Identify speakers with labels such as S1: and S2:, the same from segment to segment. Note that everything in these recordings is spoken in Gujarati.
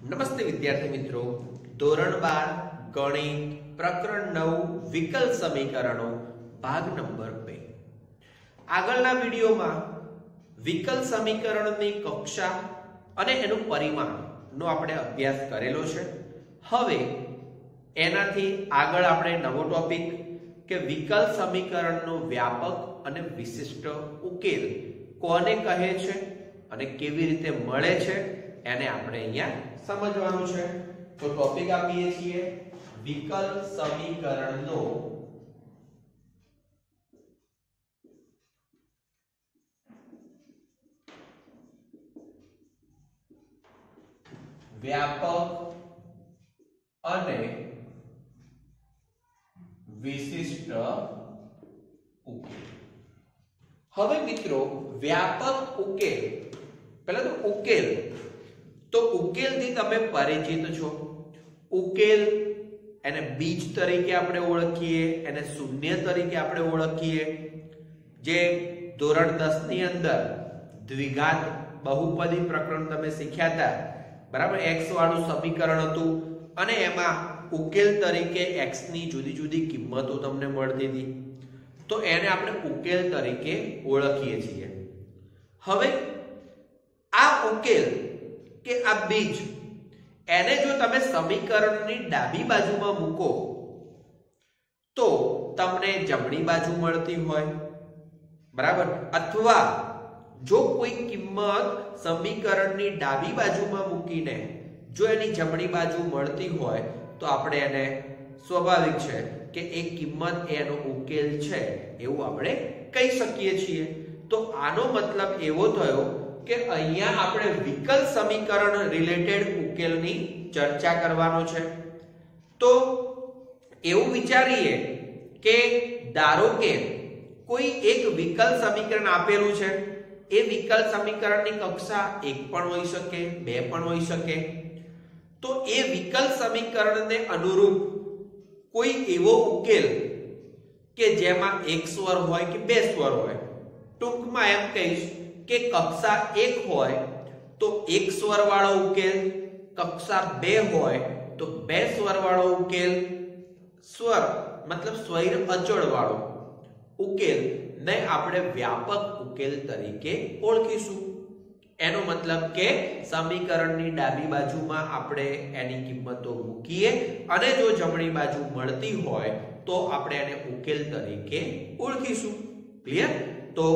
S1: નમસ્તે વિદ્યાર્થી મિત્રો, ધોરણ 12 ગણિત પ્રકરણ 9 વિકલ સમીકરણો ભાગ નંબર 2. આગળના વિડિયોમાં વિકલ સમીકરણની કક્ષા અને એનું પરિમાણનો આપણે અભ્યાસ કરેલો છે. હવે એનાથી આગળ આપણે નવો ટોપિક કે વિકલ સમીકરણનો વ્યાપક અને વિશિષ્ટ ઉકેલ કોને કહે છે અને કેવી રીતે મળે છે એને આપણે અહીંયા સમજવાનું છે. તો ટોપિક આપીએ છીએ વિકલ સમીકરણનો વ્યાપક અને વિશિષ્ટ ઉકેલ. હવે મિત્રો વ્યાપક ઉકેલ, પહેલા તો ઉકેલ, તો ઉકેલથી તમે પરિચિત છો. ઉકેલ એને બીજ તરીકે આપણે ઓળખીએ, એને શૂન્ય તરીકે આપણે ઓળખીએ. જે ધોરણ 10 ની અંદર દ્વિઘાત બહુપદી પ્રકરણ તમે શીખ્યા હતા, બરાબર? x વાળું સમીકરણ હતું અને એમાં ઉકેલ તરીકે x ની જુદી જુદી કિંમતો તમને મળતી હતી, તો એને આપણે ઉકેલ તરીકે ઓળખીએ છીએ. હવે આ ઉકેલ કે આ બીજ એને જો તમે સમીકરણની ડાબી બાજુમાં મૂકો તો તમને જમણી બાજુ મળતી હોય, બરાબર? અથવા જો કોઈ કિંમત સમીકરણની ડાબી બાજુમાં મૂકીને જો એની જમણી બાજુ મળતી હોય તો આપણે એને સ્વાભાવિક છે કે એ કિંમત એનો ઉકેલ છે એવું આપણે કહી શકીએ છીએ. તો આનો મતલબ એવો થયો કે અહીંયા આપણે વિકલ સમીકરણ રિલેટેડ ઉકેલની ચર્ચા કરવાનો છે. તો એવું વિચારીએ કે ધારો કે કોઈ એક વિકલ સમીકરણ આપેલું છે. એ વિકલ સમીકરણની કક્ષા 1 પણ હોઈ શકે, 2 પણ હોઈ શકે. તો એ વિકલ સમીકરણને અનુરૂપ કોઈ એવો ઉકેલ કે જેમાં એક સ્વર હોય કે બે સ્વર હોય, ટૂંકમાં એમ કહીશ કે કક્ષા 1 હોય તો એક સ્વર વાળો ઉકેલ, કક્ષા 2 હોય તો બે સ્વર વાળો ઉકેલ, સ્વર મતલબ સ્વૈર અચળ વાળો ઉકેલ ને આપણે વ્યાપક ઉકેલ તરીકે ઓળખીશું. એનો મતલબ કે સમીકરણની ડાબી બાજુમાં આપણે એની કિંમતો મૂકીએ અને જો જમણી બાજુ મળતી હોય તો આપણે એને ઉકેલ તરીકે ઓળખીશું. ક્લિયર? તો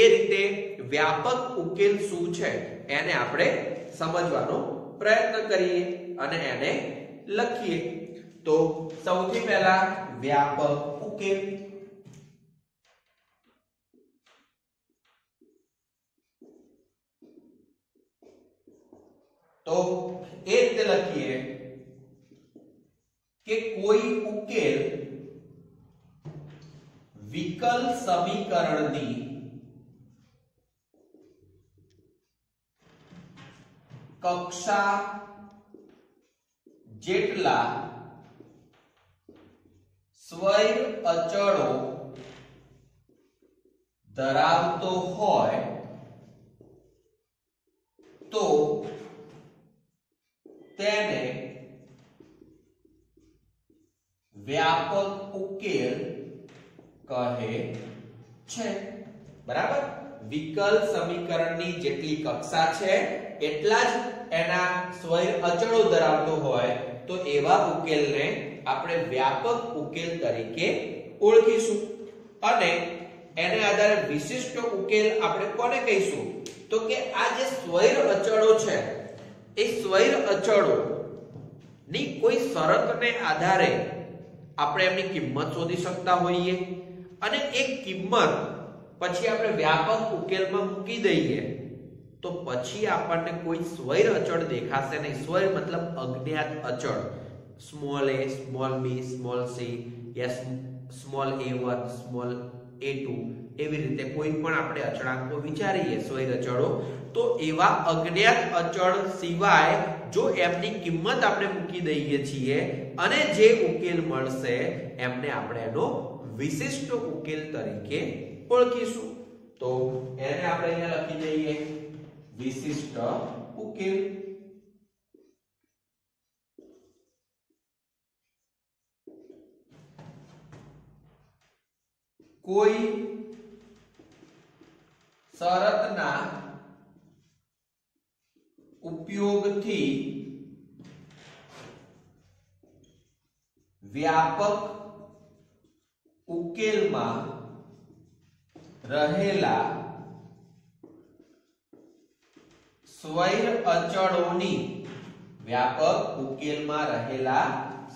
S1: એ રીતે વ્યાપક ઉકેલ શું છે એને આપણે સમજવાનો પ્રયત્ન કરીએ અને એને લખીએ. તો સૌથી પહેલા વ્યાપક ઉકેલ. તો એ રીતે લખીએ કે કોઈ ઉકેલ વિકલ સમીકરણની કક્ષા જેટલા સ્વૈર અચળો ધરાવતો હોય તો તેને વ્યાપક ઉકેલ કહે છે. બરાબર? વિકલ સમીકરણની જેટલી કક્ષા છે એટલા જ એના સ્વૈર અચળો ધરાવતો હોય તો એવા ઉકેલને આપણે વ્યાપક ઉકેલ તરીકે ઓળખીશું. અને એને આધારે વિશિષ્ટ ઉકેલ આપણે કોને કહીશું? તો કે આ જે સ્વૈર અચળો છે એ સ્વૈર અચળો ની કોઈ શરતને આધારે આપણે એમની કિંમત શોધી શકતા હોઈએ અને એ કિંમત પછી આપણે વ્યાપક ઉકેલમાં મૂકી દઈએ તો પછી આપણને કોઈ સ્વૈર અચળ દેખાશે નહીં. સ્વૈર મતલબ અજ્ઞાત અચળ, small a, small b, small c, yes small a1, small a2, એવી રીતે કોઈ પણ આપણે અચળાંકો વિચારીએ સ્વૈર અચળો, તો એવા અજ્ઞાત અચળ સિવાય જો એમની કિંમત આપણે મૂકી દઈએ છીએ અને જે ઉકેલ મળશે એમને આપણે એનો વિશિષ્ટ ઉકેલ તરીકે ઓળખીશું. તો એને આપણે અહીંયા લખી દઈએ વિશિષ્ટ ઉકેલ. કોઈ શરતના ઉપયોગથી વ્યાપક ઉકેલમાં રહેલા સ્વૈર અચળોની વ્યાપક ઉકેલમાં રહેલા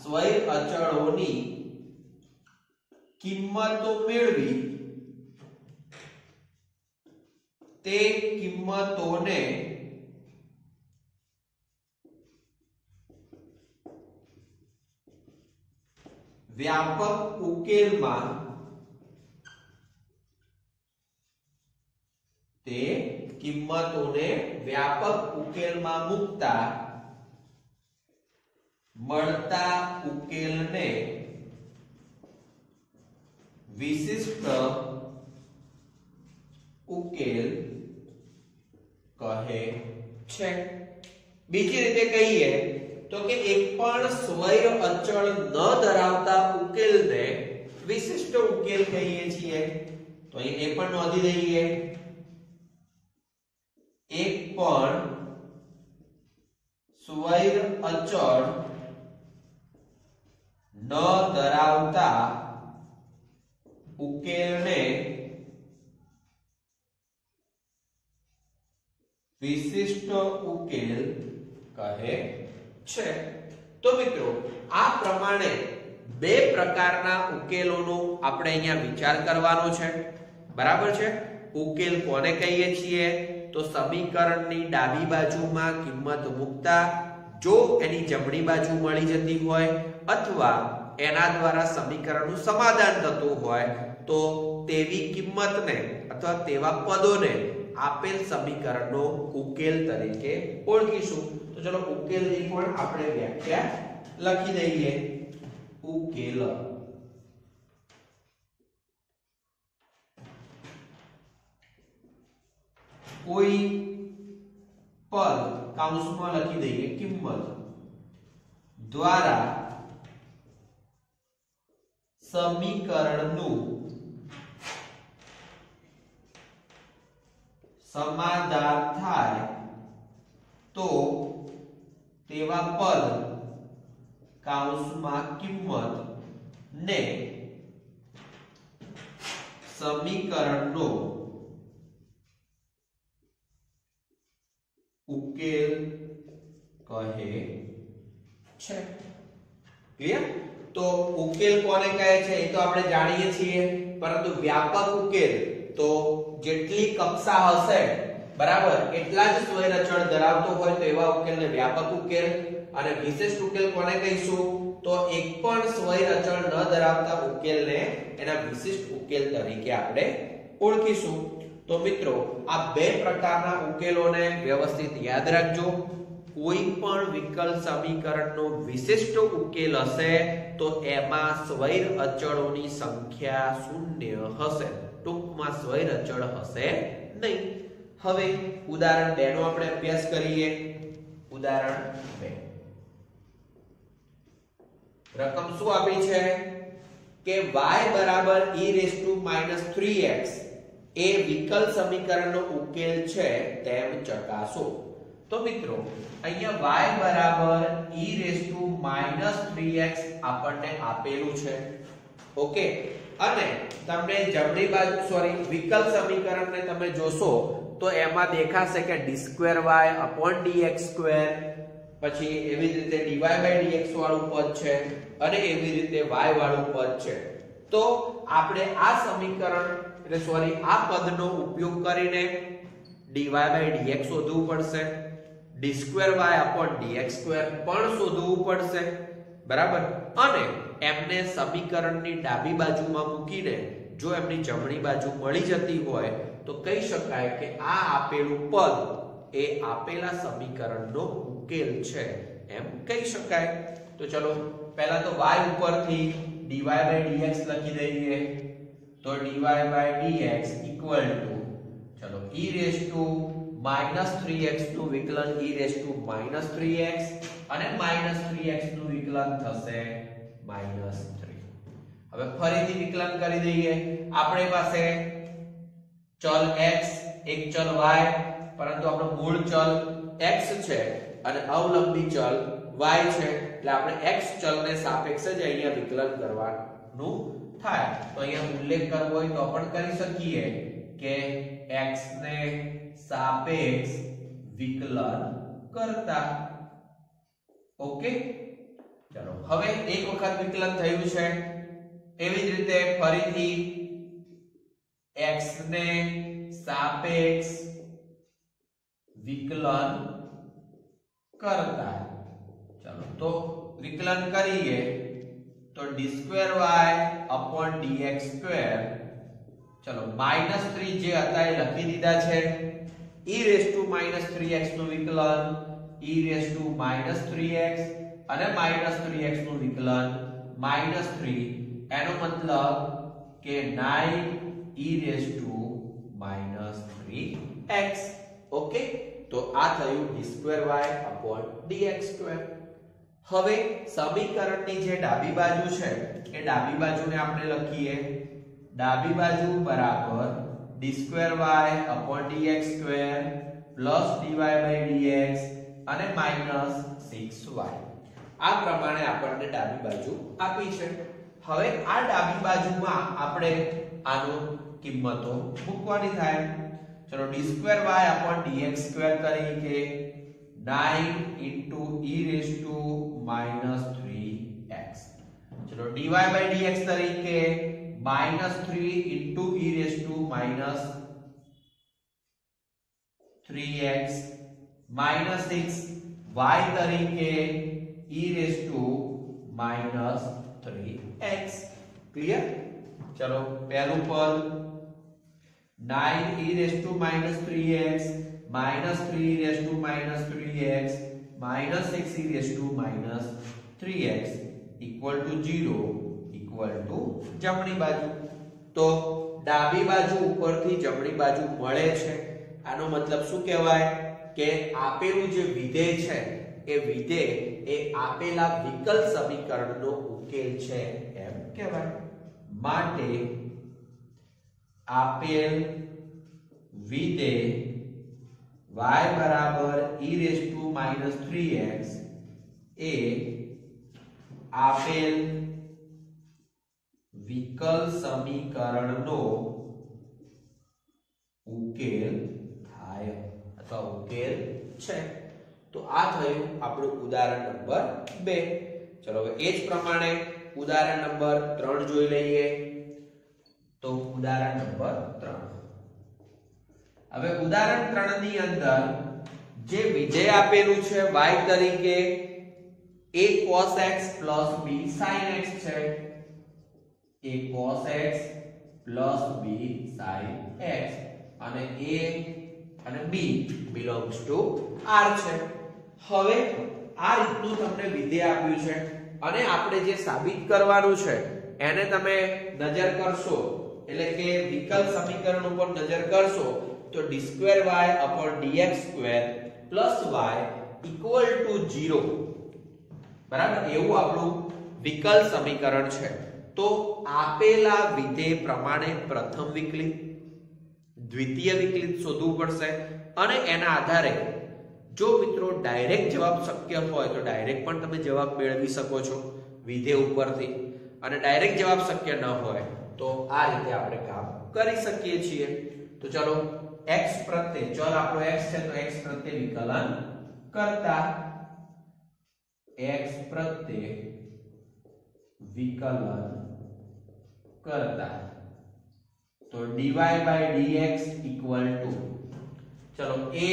S1: સ્વૈર અચળોની કિંમતો મેળવી તે કિંમતોને વ્યાપક ઉકેલમાં મૂકતા મળતા ઉકેલને વિશિષ્ટ ઉકેલ કહે છે. બીજી રીતે કહીએ તો કે એક પણ સ્વૈર અચળ ન ધરાવતા ઉકેલને વિશિષ્ટ ઉકેલ કહીએ છીએ. તો અહીં એ પણ નોંધી દઈએ, એક પણ સ્વૈર અચળ ન ધરાવતા ઉકેલને વિશિષ્ટ ઉકેલ કહે છે. તો મિત્રો આ પ્રમાણે બે પ્રકારના ઉકેલોનો આપણે અહીંયા વિચાર કરવાનો છે. બરાબર છે. ઉકેલ કોને કહીએ છીએ? તો સમીકરણની ડાબી બાજુમાં કિંમત મૂકતા જો એની જમણી બાજુ મળી જતી હોય અથવા એના દ્વારા સમીકરણનું સમાધાન થતું હોય તો તેવી કિંમતને અથવા તેવા પદોને આપેલ સમીકરણનો ઉકેલ તરીકે ઓળખીશું. તો ચલો ઉકેલની પણ આપણે વ્યાખ્યા લખી દઈએ. ઉકેલ કોઈ પદ કૌંસમાં લખી દઈએ કિંમત દ્વારા સમીકરણનું સમાધાન થાય તો તેવા પદ કૌંસમાં કિંમત ને સમીકરણનો ઉકેલ કહે છે. ક્લિયર? તો ઉકેલ કોને કહે છે એ તો આપણે જાણીએ છીએ, પરંતુ વ્યાપક ઉકેલ તો જેટલી કક્ષા હશે બરાબર એટલા જ સ્વૈર અચળ ધરાવતો હોય તો એવા ઉકેલને વ્યાપક ઉકેલ, અને વિશિષ્ટ ઉકેલ કોને કહીશું? તો એક પણ સ્વૈર અચળ ન ધરાવતા ઉકેલને એના વિશિષ્ટ ઉકેલ તરીકે આપણે ઓળખીશું. તો મિત્રો આ બે પ્રકારના ઉકેલોને વ્યવસ્થિત યાદ રાખજો. કોઈ પણ વિકલ સમીકરણનો વિશિષ્ટ ઉકેલ હશે તો એમાં સ્વૈર અચળોની સંખ્યા શૂન્ય હશે, ટૂંકમાં સ્વૈર અચળ હશે નહીં. હવે ઉદાહરણ 2 નો આપણે અભ્યાસ કરીએ. ઉદાહરણ 2 રકમ શું આપી છે કે y e 3x એ વિકલ સમીકરણનો ઉકેલ છે તેમ ચકાસો. તો મિત્રો અહીંયા y e 3x આપણને આપેલું છે. ઓકે, અને તમને જમણી બાજુ વિકલ સમીકરણને તમે જોશો તો એમાં દેખાશે કે d2y dx2, પછી એવી જ રીતે dy/dx વાળું પદ છે અને એવી રીતે y વાળું પદ છે. તો આપણે આ સમીકરણ આ પદનો ઉપયોગ કરીને dy/dx શોધવું પડશે, d2y/dx2 પણ શોધવું પડશે. બરાબર? અને એમને સમીકરણની ડાબી બાજુમાં મૂકીને જો એમની જમણી બાજુ મળી જતી હોય તો કહી શકાય કે આ આપેલું પદ એ આપેલા સમીકરણનો ઉકેલ છે એમ કહી શકાય. તો ચલો પહેલા તો y ઉપરથી dy/dx લખી દઈએ. તો dy/dx ઇક્વલ ટુ ચલો e 3x નું વિકલન e 3x અને -3x નું વિકલન થશે -3. હવે ફરીથી વિકલન કરી દઈએ. આપણી પાસે ચલ x એક ચલ y, પરંતુ આપણો મૂળ ચલ x છે અને અવલંબી ચલ y છે, એટલે આપણે x ચલને સાપેક્ષે જ અહીંયા વિકલન કરવાનું થાય. તો અહીંયા ઉલ્લેખ કરવો હોય તો પણ કરી શકીએ કે x ને સાપેક્ષ વિકલન કરતા. ઓકે, ચલો હવે એક વખત વિકલન થયું છે, એવી જ રીતે ફરીથી x ને સાપેક્ષ વિકલન કરતા. ચલો તો વિકલન કરીએ તો d2y/dx2, ચલો -3 જે હતા એ લખી દીધા છે, e−3x નું વિકલન, e−3x અને -3x નું વિકલન -3, એનો મતલબ કે 9e−3x. ઓકે, તો આ થયું d2y/dx2. હવે સમીકરણની જે ડાબી બાજુ છે એ ડાબી બાજુને આપણે લખીએ. ડાબી બાજુ બરાબર d2y/dx2 +dy/dx અને -6y. આ પ્રમાણે આપણને ડાબી બાજુ આપી છે. હવે આ ડાબી બાજુમાં આપણે આનો કિંમતો મૂકવાની થાય. ચલો d2y/dx2 તરીકે 9 * e−3x. ચલો dy/dx તરીકે -3 * e−3x, -6y તરીકે e−3x. ક્લિયર? ચલો પહેલું પદ 9e−3x -3e−3x -6e−3x = 0 જમણી બાજુ. તો ડાબી બાજુ ઉપરથી જમણી બાજુ મળે છે. આનો મતલબ શું કહેવાય કે આપેલું જે વિધેય છે એ વિધેય એ આપેલા વિકલ સમીકરણનો ઉકેલ છે એમ કહેવાય. માટે આપેલ વિધેય y e−3x એ આપેલ વિકલ સમીકરણનો ઉકેલ થાય અથવા ઉકેલ છે. તો આ થયું આપણું ઉદાહરણ નંબર 2. ચલો હવે એ જ પ્રમાણે ઉદાહરણ નંબર 3 જોઈ લઈએ. તો ઉદાહરણ નંબર 3. હવે ઉદાહરણ 3 ની અંદર જે વિધેય આપેલું છે y તરીકે a cos x + b sin x છે. a cos x + b sin x અને a અને b belongs to r છે. હવે આ રીતનું તમને વિધેય આપ્યું છે અને આપણે જે સાબિત કરવાનું છે એને તમે નજર કરશો, એટલે કે વિકલ સમીકરણ ઉપર નજર કરશો તો d2y/dx2 + y = 0. બરાબર, એવું આપણું વિકલ સમીકરણ છે. તો આપેલા વિધેય પ્રમાણે પ્રથમ વિકલિત, દ્વિતીય વિકલિત શોધવું પડશે અને એના આધારે જો મિત્રો ડાયરેક્ટ જવાબ શક્ય હોય તો ડાયરેક્ટ પણ તમે જવાબ મેળવી શકો છો વિધેય ઉપરથી, અને ડાયરેક્ટ જવાબ શક્ય ન હોય તો આ રીતે આપણે કામ કરી શકીએ છીએ. તો ચલો x પ્રત્યે, ચલ આપણો x છે તો x પ્રત્યે વિકલન કરતા, x પ્રત્યે વિકલન કરતા તો dy/dx = ચલો a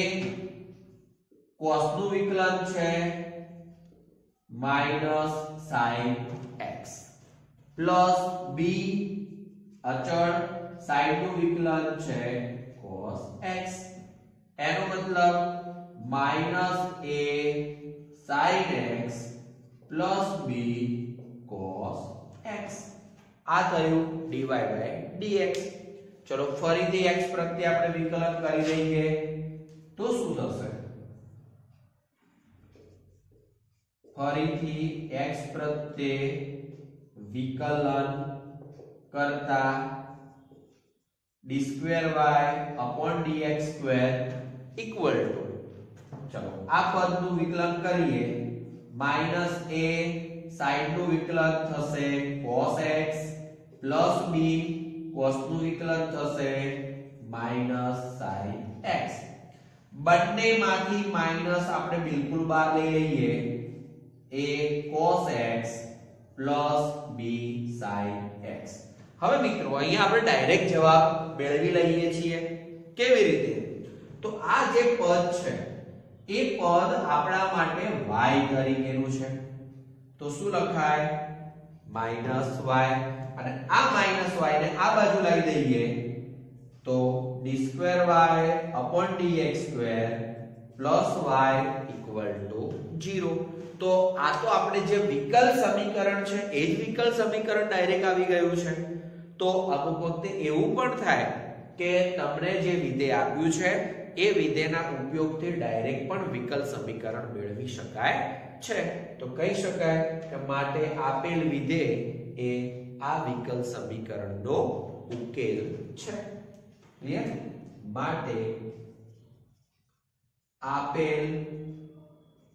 S1: cos નું વિકલન છે -sin x પ્લસ b અચળ sin નું વિકલન છે cos x. એનો મતલબ -a sin x plus b cos x. આ થયું dy/dx. ચલો ફરીથી x પ્રત્યે આપણે વિકલન કરી દઈએ તો શું થશે? ફરીથી x પ્રત્યે વિકલન કરતા d2y/dx2 ઇક્વલ ટુ, ચલો આ પદનું વિકલન કરીએ, માઈનસ a sin નું વિકલન થશે cos x plus b cos નું વિકલન થશે માઈનસ sin x. બંનેમાંથી માઈનસ આપણે બિલકુલ બહાર લઈ લઈએ, a cos x plus b sin x. હવે મિત્રો અહીંયા આપણે ડાયરેક્ટ જવાબ મેળવી લઈએ છીએ. કેવી રીતે? તો આ જે પદ છે એ પદ આપણા માટે y તરીકેનું છે, તો શું લખાય? Minus y. અને આ માઈનસ y ને આ બાજુ લાવી દઈએ તો d2y/dx2 y = 0. તો આ તો આપણે જે વિકલ સમીકરણ છે એ જ વિકલ સમીકરણ ડાયરેક્ટ આવી ગયું છે. તો અમુક વખતે એવું પણ થાય કે તમને જે વિધેય આપ્યું છે એ વિધેયના ઉપયોગથી ડાયરેક્ટ પણ વિકલ સમીકરણ મેળવી શકાય છે. તો કહી શકાય કે માટે આપેલ વિધેય એ આ વિકલ સમીકરણનો ઉકેલ છે. ક્લિયર? માટે આપેલ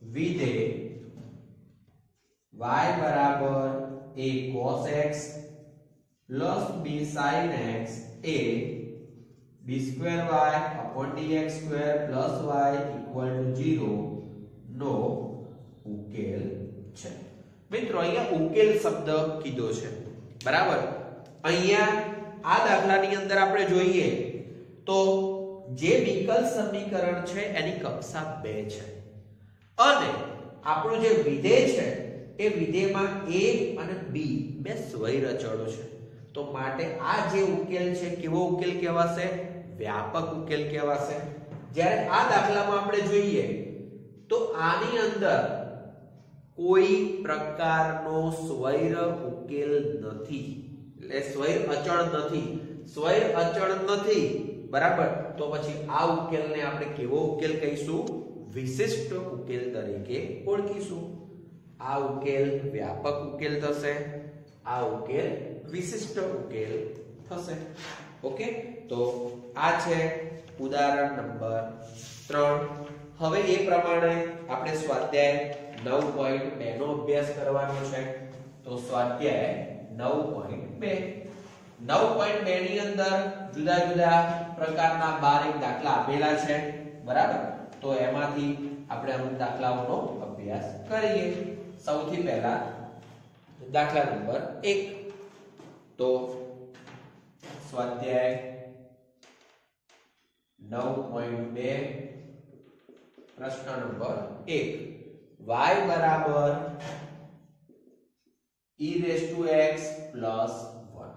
S1: વિધેય y બરાબર a cos x plus b sin x A d2y/dx2 y = 0 નો ઉકેલ છે. મિત્રો અહીંયા ઉકેલ શબ્દ કીધો છે, બરાબર? અહીંયા આ દાખલાની અંદર આપણે જોઈએ તો જે વિકલ સમીકરણ છે એની કક્ષા 2 છે અને આપણું જે વિધેય છે એ વિધેયમાં a અને b બે સ્વૈર અચળો છે. તો માટે આ જે ઉકેલ છે કેવો ઉકેલ કહેવાશે? વ્યાપક ઉકેલ કહેવાશે. જ્યારે આ દાખલામાં આપણે જોઈએ તો આની અંદર કોઈ પ્રકારનો સ્વૈર ઉકેલ નથી, એટલે સ્વૈર અચળ નથી. સ્વૈર અચળ નથી, બરાબર? તો પછી આ ઉકેલને આપણે કેવો ઉકેલ કહીશું? વિશિષ્ટ ઉકેલ તરીકે ઓળખીશું. આ ઉકેલ વ્યાપક ઉકેલ થશે, આ ઉકેલ વિશિષ્ટ ઉકેલ થશે. ઓકે, તો આ છે ઉદાહરણ નંબર 3. હવે એ પ્રમાણે આપણે સ્વાધ્યાય 9.2 નો અભ્યાસ કરવાનો છે. તો સ્વાધ્યાય 9.2 ની અંદર જુદા જુદા પ્રકારના 12 દાખલા આપેલા છે, બરાબર? તો એમાંથી આપણે અમુક દાખલાઓનો અભ્યાસ કરીએ. સૌથી પહેલા દાખલા નંબર 1. તો સ્વાધ્યાય 9.2 પ્રશ્ન નંબર 1, y બરાબર e⁻x પ્લસ 1.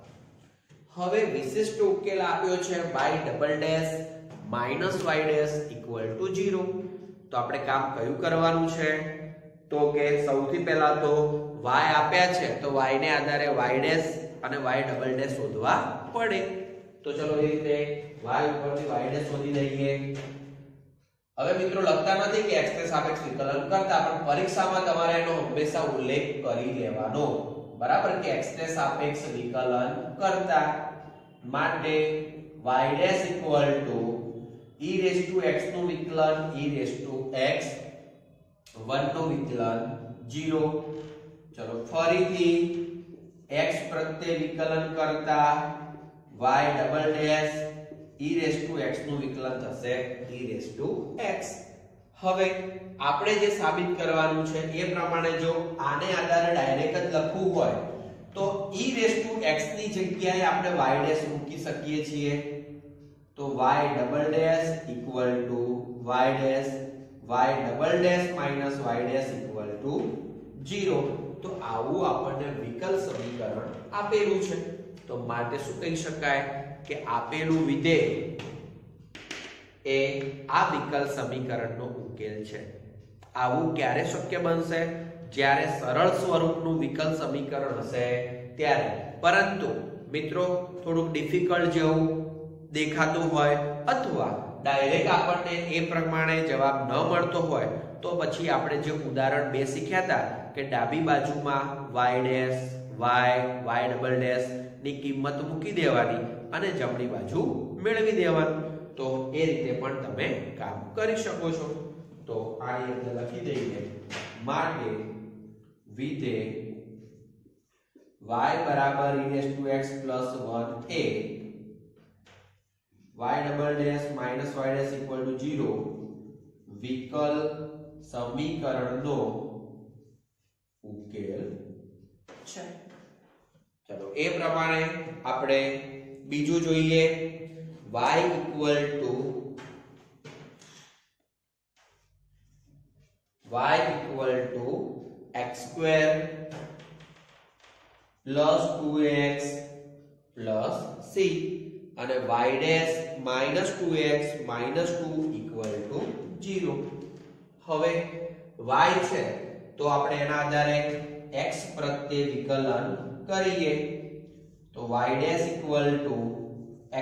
S1: હવે વિશિષ્ટ ઉકેલ આપ્યો છે y double dash minus y dash equal to 0. તો આપણે કામ કયું કરવાનું છે? તો કે સૌથી પહેલા તો y આપ્યા છે તો y ને આધારે y ડેશ અને y ડબલ ડેશ શોધવા પડે. તો ચલો એ રીતે y ઉપરથી y ડેશ શોધી દઈએ. હવે મિત્રો લખતા નથી કે x ને સાપેક્ષ વિકલન કરતા, પણ પરીક્ષામાં તમારે એનો હંમેશા ઉલ્લેખ કરી લેવાનો, બરાબર? કે x ને સાપેક્ષ વિકલન કરતા. માટે y dash equal to e⁻x નું વિકલન e⁻x 1 નું વિકલન 0. ચલો ફરીથી x પ્રત્યે વિકલન કરતા y ડબલ ડેશ e⁻x નું વિકલન થશે e⁻x. હવે આપણે જે સાબિત કરવાનું છે એ પ્રમાણે જો આને આધારે ડાયરેક્ટ જ લખવું હોય તો e⁻x ની જગ્યાએ આપણે y ડેશ મૂકી શકીએ છીએ. તો y double dash equal to y dash y double dash minus y dash equal to 0. તો આવું આપણને વિકલ સમીકરણ આપેલું છે. તો માટે શું કહી શકાય કે આપેલું વિધેય એ આ વિકલ સમીકરણનો ઉકેલ છે. આવું ક્યારે શક્ય બનશે? જ્યારે સરળ સ્વરૂપનું વિકલ સમીકરણ હશે ત્યારે. પરંતુ મિત્રો થોડુંક ડિફિકલ્ટ જેવું દેખાતું હોય અથવા ડાયરેક્ટ આપણને એ પ્રમાણે જવાબ ન મળતો હોય તો પછી આપણે જે ઉદાહરણ 2 શીખ્યા હતા કે ડાબી બાજુમાં y dash y y double dash ની કિંમત મૂકી દેવાની અને જમણી બાજુ મેળવી દેવાનું. તો એ રીતે પણ તમે કામ કરી શકો છો. તો આની અંદર લખી દઈએ માટે વિધેય y બરાબર e⁻x + 1 A y double dash minus y dash equal to 0 વિકલ સમીકરણનો ઉકેલ છે. ચલો એ પ્રમાણે આપણે બીજું જોઈએ. y equal to x² plus 2x plus c અને y dash minus 2x minus 2 equal to 0. હવે y છે તો આપણે એના આધારે x પ્રત્યે વિકલન કરીએ. તો y dash equal to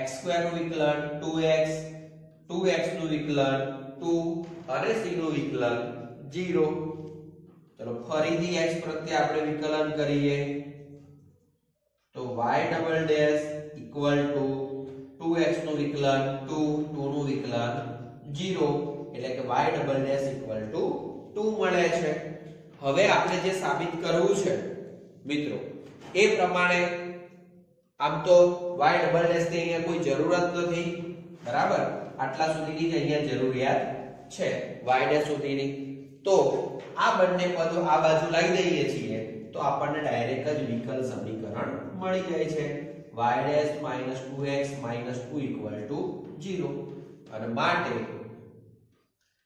S1: x² નું વિકલન 2x 2x નું વિકલન 2 અને c નું વિકલન 0. ચલો ફરીથી x પ્રત્યે આપણે વિકલન કરીએ. તો y double dash equal to 2x નું વિકલન 2 2 નું વિકલન 0 એટલે કે y double dash equal to 2 મળે છે. હવે આપણે જે સાબિત કરવું છે મિત્રો એ પ્રમાણે આમ તો y ડબલ ડેશ ની અહીંયા કોઈ જરૂરત નથી, બરાબર, આટલા સુધીની જ અહીંયા જરૂરિયાત છે y ડેશ સુધીની. તો આ બંને પદો આ બાજુ લાવી દઈએ છીએ તો આપણને ડાયરેક્ટ જ વિકલ સમીકરણ મળી જાય છે. y dash minus 2x minus 2 equal to 0 અને માટે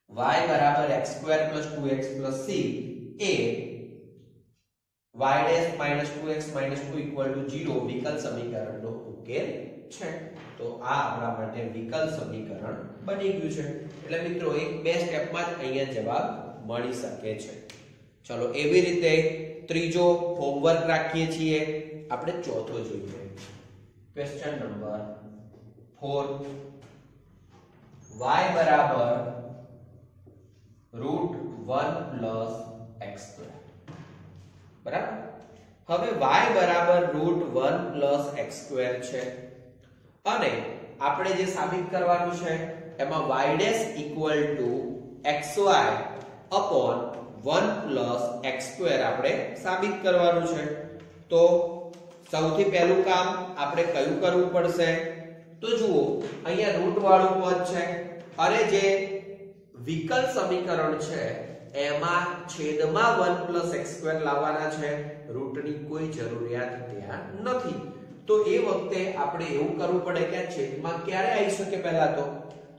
S1: y બરાબર x² plus 2x plus c A y dash minus 2x minus 2 equal to 0 વિકલ સમીકરણનો ઉકેલ છે. તો આ આપણા માટે વિકલ સમીકરણ બની ગયું છે. એટલે મિત્રો એક બે સ્ટેપમાં જ અહીંયા જવાબ મળી શકે છે. ચલો એવી રીતે ત્રીજો હોમવર્ક રાખીએ છીએ. આપણે ચોથો જોઈએ. ક્વેશ્ચન નંબર 4 y બરાબર √1 + x². બરાબર. હવે y બરાબર √1 + x² છે અને આપણે જે સાબિત કરવાનું છે એમાં y dash equal to xy upon 1 + x² આપણે સાબિત કરવાનું છે. તો સૌથી પહેલું કામ આપણે કયું કરવું પડશે? તો જુઓ અહીંયા રૂટ વાળું પદ છે અને જે વિકલ સમીકરણ છે એમાં છેદમાં 1 + x² લાવવાના છે. રૂટની કોઈ જરૂરિયાત ત્યાં નથી. તો એ વખતે આપણે એવું કરવું પડે કે આ છેદમાં ક્યારે આવી શકે? પહેલા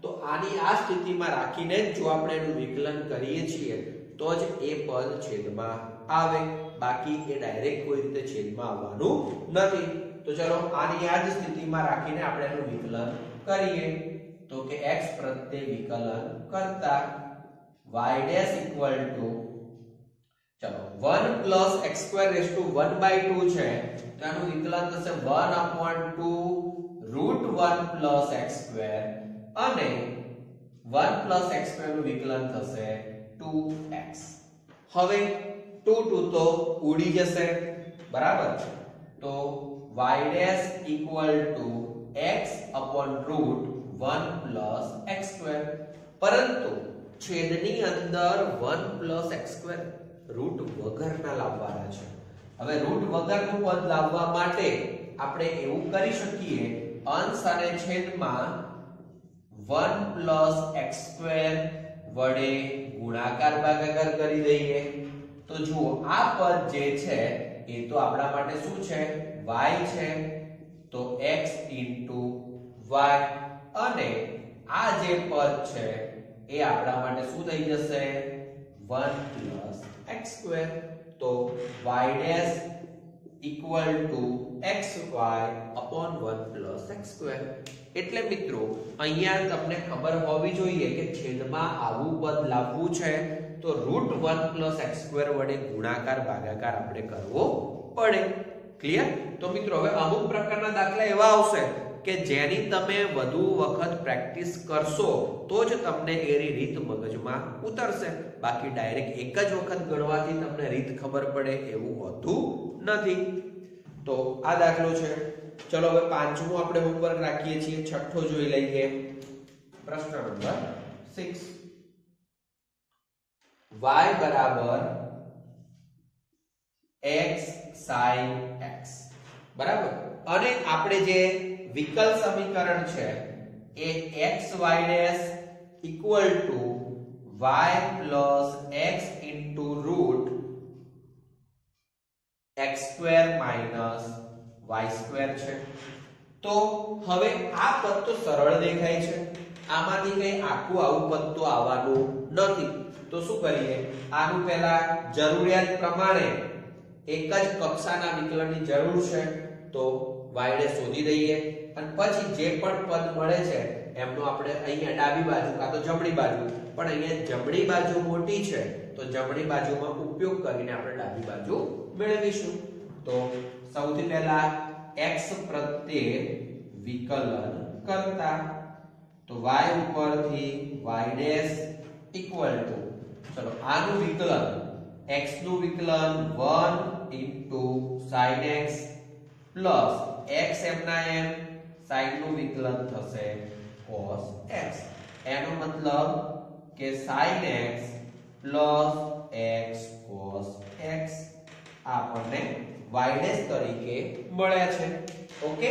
S1: તો આની આ સ્થિતિમાં રાખીને જો આપણે એનું વિકલન કરીએ છીએ તો જ એ પદ છેદમાં આવે, બાકી એ ડાયરેક્ટ કોઈ રીતે છેદમાં આવવાનું નથી. તો ચલો આની આ જ સ્થિતિમાં રાખીને આપણે એનું વિકલન કરીએ. તો કે x પ્રત્યે વિકલન કરતા y ડેશ ઇક્વલ ટુ ચલો 1 + x²⁴1/2 છે તો આનું વિકલન થશે 1/2 √1 + x² અને 1 + x² નું વિકલન થશે 2x. હવે 2 તો ઉડી જશે, બરાબર. તો y dash equal to x upon √1 + x², પરંતુ છેદની અંદર 1 + x² રૂટ વગરના લાવવાના છે. હવે રૂટ વગરનું પદ લાવવા માટે આપણે એવું કરી શકીએ, અંશ અને છેદમાં 1 + x² વડે ગુણાકાર ભાગાકાર કરી દઈએ. તો જુઓ આ પદ જે છે એ તો આપણા માટે શું છે? y છે. તો x * y અને આ જે પદ છે એ આપણા માટે શું થઈ જશે? 1 + x². તો y dash equal to xy upon 1 + x². એટલે મિત્રો અહીંયા તમને ખબર હોવી જોઈએ કે છેદમાં આવું પદ લાવવું છે તો √1 + x² વડે ગુણાકાર ભાગાકાર આપણે કરવો પડે. ક્લિયર? તો મિત્રો હવે અમુક પ્રકારના દાખલા એવા આવશે કે જેની તમે વધુ વખત પ્રેક્ટિસ કરશો તો જ તમને એની રીત મગજમાં ઉતરશે, બાકી ડાયરેક્ટ એક જ વખત ગણવાથી તમને રીત ખબર પડે એવું હોતું નથી. તો આ દાખલો છે. ચલો હવે પાંચમું આપણે હોમવર્ક રાખીએ છીએ. છઠ્ઠો જોઈ લઈએ. પ્રશ્ન નંબર 6. y બરાબર x sin x બરાબર, અને આપણે જે વિકલ સમીકરણ છે એ xy' equal to y plus x into root x square minus y square છે. તો હવે આ પદ તો સરળ દેખાય છે, આમાંથી કઈ આખું આવું પદ તો આવવાનું નથી. તો શું કરીએ, આનું પહેલા જરૂરિયાત પ્રમાણે એક જ કક્ષાના વિકલનની જરૂર છે, તો y' શોધી દઈએ અને પછી જે પણ પદ મળે છે એમનો આપણે અહીંયા ડાબી બાજુ કાં તો જમણી બાજુ, પણ અહીંયા જમણી બાજુ મોટી છે તો જમણી બાજુમાં ઉપયોગ કરીને આપણે ડાબી બાજુ મેળવીશું. તો સૌથી પહેલા x પ્રત્યે વિકલન કરતા, તો y ઉપરથી y' equal to, ચલો આનું વિકલન x નું વિકલન 1 into sin x plus x એમના એમ sin નું વિકલન થશે cos x. એનો મતલબ કે sin x plus x cos x આપણને y' તરીકે મળ્યા છે. ઓકે,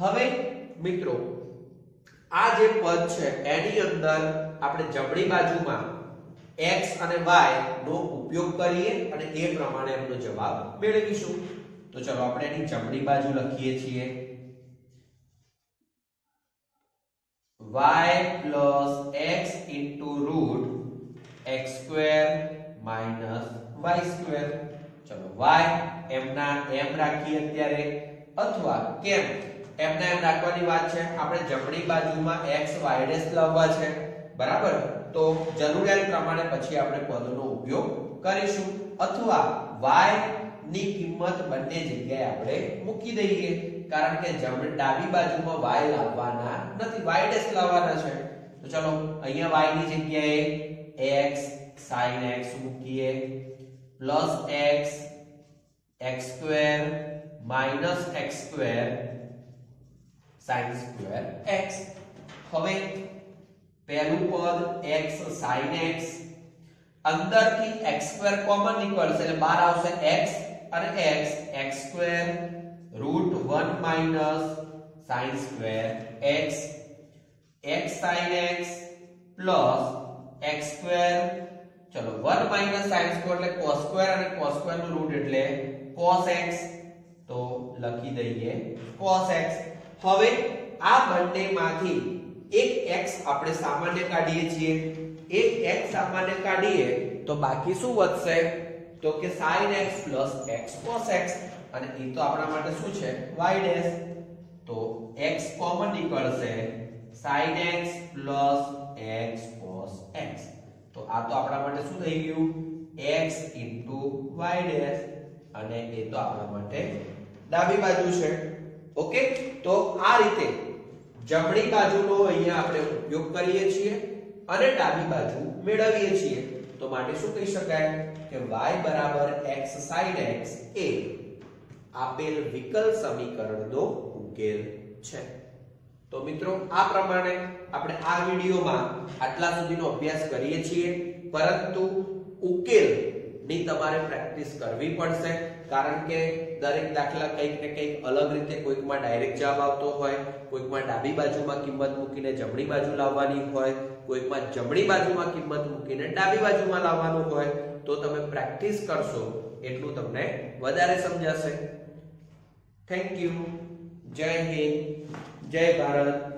S1: હવે મિત્રો આ જે પદ છે એની અંદર આપણે જમણી બાજુમાં x અને y નો ઉપયોગ કરીએ અને એ પ્રમાણે એમનો જવાબ મેળવીશું. તો ચલો આપણે એની જમણી બાજુ લખીએ છીએ y plus x into root x square minus y square. ચલો y એમના એમ રાખીએ અત્યારે, અથવા કેમ એમના એમ રાખવાની વાત છે, આપણે જમણી બાજુમાં x y' લાવવા છે બરાબર. તો જરૂરિયાત પ્રમાણે પછી આપણે પદનો ઉપયોગ કરીશું, અથવા y ની કિંમત બંને જગ્યાએ આપણે મૂકી દઈએ, કારણ કે ડાબી બાજુમાં y લાવવાના નથી, y' લાવવાના છે. તો ચલો અહીંયા y ની જગ્યાએ x sin x મૂકીએ plus x x square minus x square sin square x. હવે પહેલું પદ x sin x, અંદરથી x square કોમન નીકળશે એટલે બહાર આવશે x અને x square root 1 minus sin square x, x sin x plus x square, ચલો 1 minus sin square એટલે cos square અને cos square નું રૂટ એટલે cos x, તો લખી દઈએ cos x. હવે આ બંનેમાંથી એક x આપણે સામાન્ય કાઢીએ છીએ, એક x સામાન્ય કાઢીએ તો બાકી શું વધશે, તો કે sin x plus x cos x, અને એ તો આપણા માટે શું છે y'. તો x કોમન નીકળશે sin x plus x cos x, તો આ તો આપણા માટે શું થઈ ગયું x into y', અને એ તો આપણા માટે ડાબી બાજુ છે. ઓકે, તો આ રીતે જમણી બાજુનો અહીંયા આપણે ઉપયોગ કરીએ છીએ અને ડાબી બાજુ મેળવીએ છીએ. તો માટે શું કહી શકાય કે y બરાબર x sin x એ આપેલ વિકલ સમીકરણનો ઉકેલ છે. તો મિત્રો આ પ્રમાણે આપણે આ વિડિયોમાં આટલા સુધીનો અભ્યાસ કરીએ છીએ, પરંતુ ઉકેલ ની તમારે પ્રેક્ટિસ કરવી પડશે, કારણ કે દરેક દાખલા કંઈક ને કંઈક અલગ રીતે, કોઈકમાં ડાયરેક્ટ જવાબ આવતો હોય, કોઈકમાં ડાબી બાજુમાં કિંમત મૂકીને જમણી બાજુ લાવવાની હોય, કોઈકમાં જમણી બાજુમાં કિંમત મૂકીને ડાબી બાજુમાં લાવવાનું હોય. તો તમે પ્રેક્ટિસ કરશો એટલું તમને વધારે સમજાશે. Thank you. જય હિન્દ, જય ભારત.